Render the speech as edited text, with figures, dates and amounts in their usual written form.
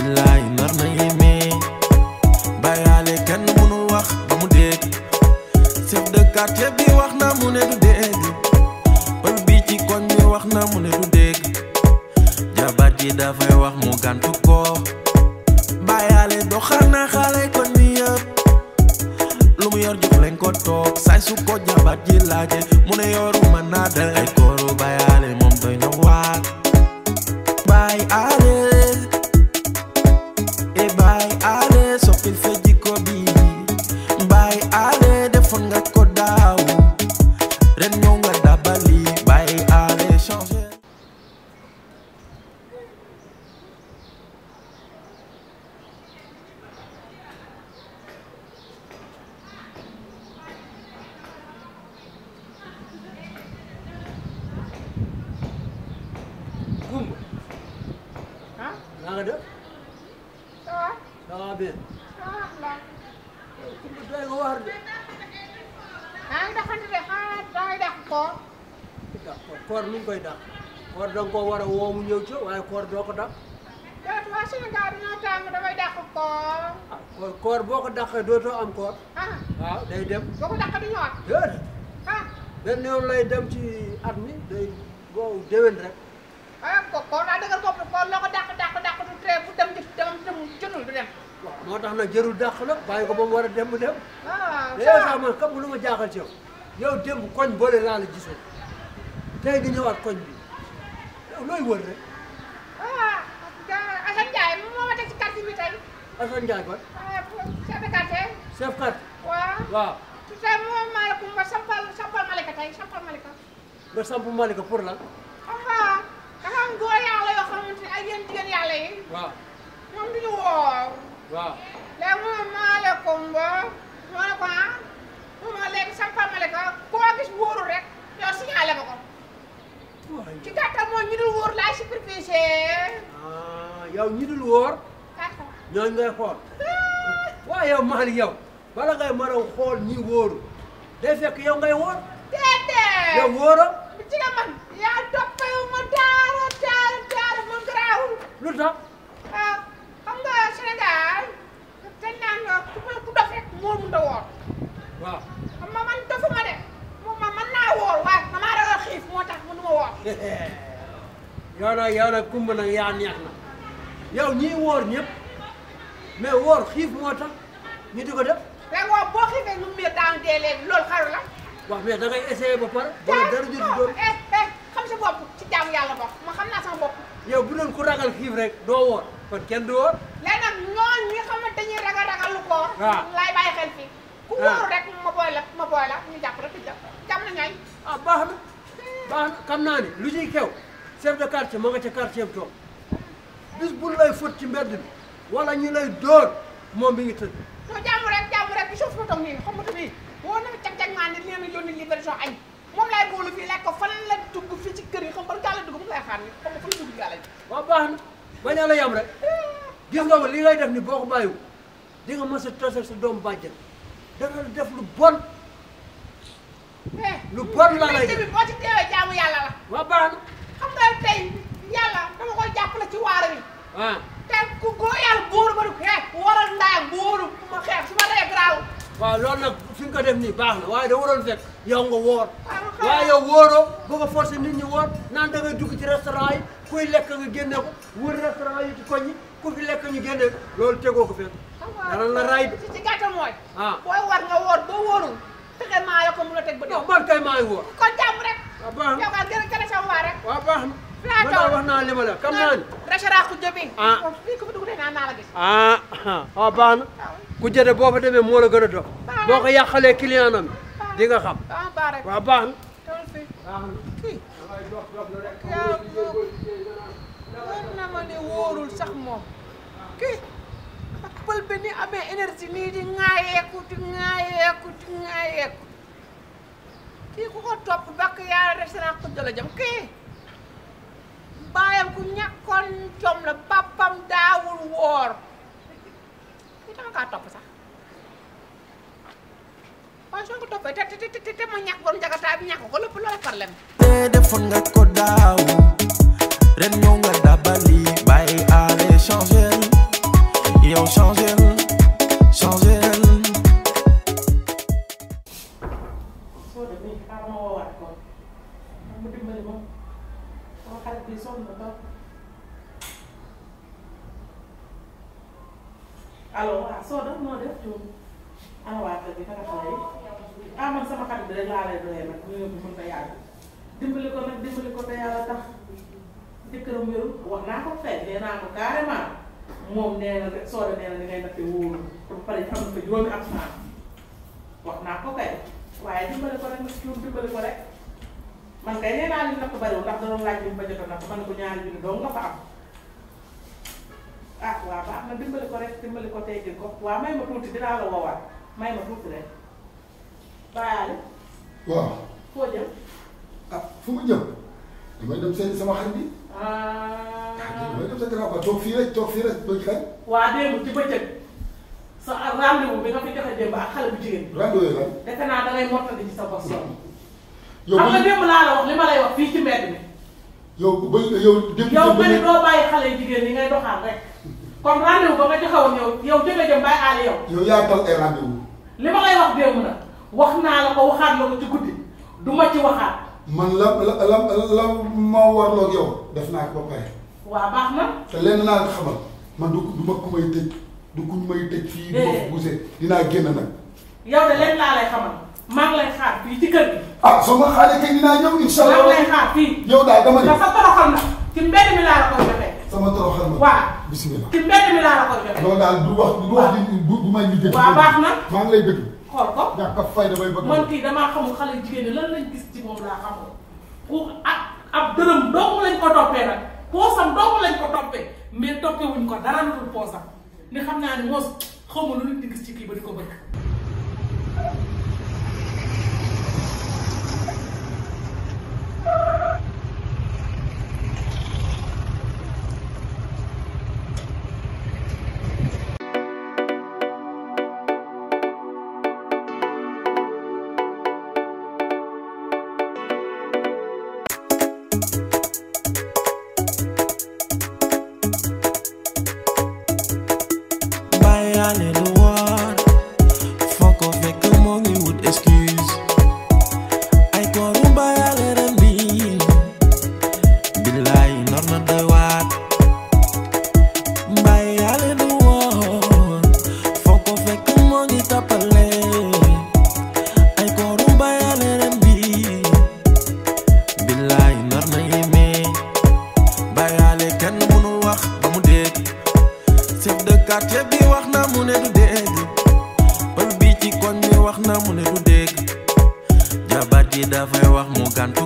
billaay nar na yéeme bàyyaale kenn mënu wax ba mu dégg chef de quartier bi wax na mu ne du dégg pël bi ci koñ bi wax na mu ne du dégg jabar ji dafay wax mu gàntu ko bàyyaale doxal na xale koñ bi yëpp lu mu yor jox leen ko toog saay su ko jabar ji laaje mu ne yoru ma naa del ay kooru bàyyaale moom doy na waar bàyyaale bàyyaale soppil fe jikko bi bàyyaale defoon nga ko daaw ren ñëw nga dabali bàyyaale changé Kumba. ah. naa nga def. ça va. ça va bien. ah. Kumba doy nga waar de. maa ngi doxantu de xanaa dangay dàq koor. koor nu ngi koy dàq. koor da nga koo war a woo mu ñëw ci waaye koor doo ko dàq. déet waa Sénégal dañoo tàng damay dàq koor. ah koor boo ko dàqee dootoo am koor. ah. waaw day dem. boo ko dàq du ñëwaat. déedéet. ah. benn yoon lay dem ci at mi day boo déwén rek. ah koor daa dëgër bopp koor loo ko dàq du tee bu dem jotul du dem. waaw moo tax nag jërul dàq la bàyyi ko ba mu war a dem mu dem. ah mais yow sax man kam lu ma jaaxal ci yow yow démb koñ boole laa la gisoon tey di ñëwaat koñ bi yow looy wër rek. ah Assane Ndiaye moo ma teg ci quartier bi tey. Assane Ndiaye kon. chef de quartier. chef quartier. waaw. waaw. tey moom maaleykum ba sampal Malika tey sampal Malika. nga samp Malika pour lan. xam nga dafa am góor yàlla yoo xamante ne ay yéen jigéen yàlla yi. waaw. ñoom du ñu woor. waaw. léegi moom maaleykum ba moo ne ko ah moom léegi sampal Malika koo gis wóorul rek yow signalé ma ko. ci gàttal moom ñu dul wóor laay supervisé. ah yow ñi dul wóor ñooñu ngay xool waaye yow Malick yow bala ngay mën a xool ñi wóoru day fekk yow ngay wóor. déedéet. yow wóoroo. ci nga man yaa toppewu ma daara moom garaawul. lu tax. ah xam nga Sénégal dañ naan ku dof rek moo mun a woor. waaw. xam nga man dofuma de moom man naa woor waaye damaa ragal xiif moo tax mënuma woor. yow nag kumba nag yaa neex na yow ñii wóor ñëpp mais wóor xiif moo tax ñu di ko def. léegi waaw boo xiifee nu mu daan dee léegi loolu xaru la. waaw mais da ngay essayé ba pare. wala dara jotu doon. xam sa bopp ci jaamu yàlla bokk ma xam naa sama bopp. yow bu doon ku ragal xiif rek doo woor kon kenn du woor. léegi nag ñooñu ñi nga xamante dañuy ragal lu koor. waaw laay bàyyi xel fii. ku wóoru rek ma booy la ñu jàpp rek jàpp na ñooy. ah baax na xam naa ne lu ciy xew chef de quartier ma nga ca quartier am toog bis bu lay fët ci mbedd bi wala ñu lay dóor moom bi ngi tëdd. non jàmm rek bi suuf ma toog nii xam nga tamit woo na ma cag-cag maa ne leen a yónni livraison añ moom laay boolu fii lekk ko fan la dugg fii ci kër yi xam ban gàlla dugg mu lay xaar ni xam nga fan la dugg gàlla ji. waaw baax na bañ a la yam rek gis nga ma li ngay def ni boo ko bàyyiwu di nga mës a tasal sa doomu bàjjen dana def lu bon. lu bon la lay def boo ci teewee jaamu yàlla la. waaw baax na. xam nga tey yàlla dama koy jàppale ci waara wi. ah. te ku góor yàlla góoru ba du waral ndaayam góoru ma xeex su ma ree garaaw. waaw loolu nag fi nga ko def nii baax na waaye da waroon fekk yow nga woor. waaye yow wóoroo bëgg a forcer nit ñi woor naan da ngay dugg ci restaurant yi kuy lekk nga génne ko wër restaurant yi ci koñ yi ku fi lekk ñu génne loolu tegoo ko fekk. dara la raay de. ci gàttal mooy. ah booy war nga woor boo wóorul. fexe maa la ko mu la teg ba non man kay maa ngi woor. kon jàmm rek. waaw baax na yow kaa gën a sama waa rek. waaw baax na. Fila man daal wax naa li ma la xam naa ni. restaurant ku jëbi. ah fii ku fi dugg naa la gis. waaw baax na. ku jëde boo fa demee moo la gën a dox. boo ko yàqalee client am di nga xam. baax rek waaw baax na. tool fii. baax na. kii. damay dox la rek. yow wóor na ma ne wóorul sax moom. kii. ak pël bi ni amee énergie nii di ŋaayeeku kii ku ko topp bakk yaa restaurant ku jëla jëm kii. baayam ku ñàkkoon jom la papam daawul woor. kii dama kaa topp sax. waaye soo ko toppee te ma ñàkk borom jagataay bi ñàkk ko lépp loola problème. te defoon nga ko daaw ren ñëw nga dabali bàyyi aale changer yow changel changel. soo demee xaaral ma woowaat ko mu dimbali ma sama xarit bi sonn na toog allo waaw soo def noo def tuum ana waa kër gi naka xale yi man sama xarit bi rek laa lay doyee nag ñu yóbbu mën ko yàgg dimbali ko nag dimbali ko te yàlla tax jëkkëram wérul wax naa ko fay nee naa ko carrément moom nee na rek soo de nee na ni ngay natte wóolu ba pare xam na ko juróomi at naa wax naa ko kay waaye dimbali ko rek nag tuum dimbali ko rek man kay nee naa li natt bariwul ndax da doon laaj bi mu ba jot a natt man ko ñaari junni dong nga fa am waaw baax na dimbali ko rek dimbali ko tey jël ko waaw may ma tuuti dinaa la woowaat may ma tuuti rek bàyyi waaw foo jëm fu mu jëm damay dem seen sama xarit bi damay dem sa grand ba toog fii rek bëgg xel waa démb ci bëccëg sa rendez-vous bi nga fi joxe démb ak xale bu jigéen rendez-vous lan defe naa da ngay mottali ci sa bopp yow xam nga démb laa la wax li ma lay wax fii ci mbedd mi yow démb yow nga ni doo bàyyi xale yu jigéen ñi ngay doxaan rek comme rendez-vous ba nga joxewoon yow jëga jëm bàyyi aali yow yaa tal ay rendez-vous li ma lay wax démb nag wax naa la ko waxaat la ko ci guddi du ma ci waxaat man la ma warloog yow def naa ko ba pare waa baax na te lenn naa ko xamal man du ma ku may tëj du ku may tëj fii du ma buuse dinaa génn nag yow de leen laa lay xamal maa ngi lay xaar fii ci kër gi soo ma xaaree kay dinaa ñëw incha allah maa ngi lay xaar fii yow daal dama ne dafa toroxal na ci mbedd mi laa la koy joxee sama toroxal ma waaw bismillah ci mbedd mi laa la koy joxee loolu daal du wax bu may liggéey waaw baax na maa ngi lay dëgg xool ko ñàkk a fay damay bëgg man kii damaa xamul xale jigéen ñi lan lañ gis ci moom laa xamul pour ab dërëm dong lañ ko toppee nag poosam dong lañ ko toppee mais toppee wuñ ko dara lu dul poosam ni xam naa ni moos xaw ma lu nit di gis ci kii ba di ko bëgg Bàyyaale lu war foo ko fekk moo ngi wut excuse ay kooru bàyyaale ren bi billaay nor na doy waat bàyyaale lu war foo ko fekk moo ngi tappale ay kooru bàyyaale ren bi billaay nor na yéeme bàyyaale kenn mënul wax ba mu dégg chef de quartier bi wax na mu ne du dégg pël bi ci koñ bi wax na mu ne du dégg jabar ji dafay wax mu gàntu